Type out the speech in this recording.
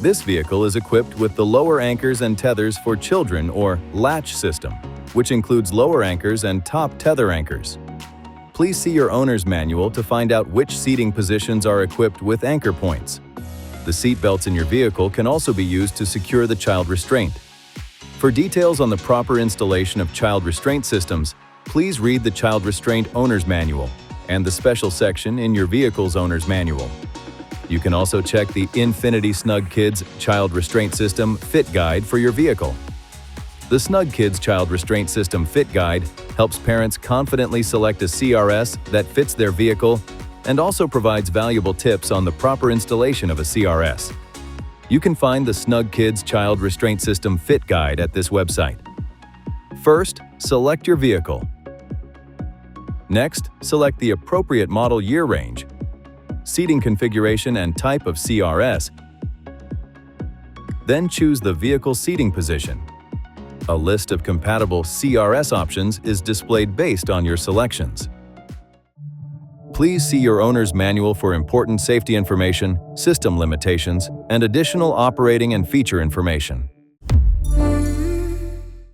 This vehicle is equipped with the lower anchors and tethers for children or latch system, which includes lower anchors and top tether anchors. Please see your owner's manual to find out which seating positions are equipped with anchor points. The seat belts in your vehicle can also be used to secure the child restraint. For details on the proper installation of child restraint systems, please read the Child Restraint Owner's Manual and the special section in your vehicle's owner's manual. You can also check the INFINITI Snug Kids Child Restraint System Fit Guide for your vehicle. The Snug Kids Child Restraint System Fit Guide helps parents confidently select a CRS that fits their vehicle and also provides valuable tips on the proper installation of a CRS. You can find the Snug Kids Child Restraint System Fit Guide at this website. First, select your vehicle. Next, select the appropriate model year range, seating configuration and type of CRS. Then choose the vehicle seating position. A list of compatible CRS options is displayed based on your selections. Please see your owner's manual for important safety information, system limitations, and additional operating and feature information.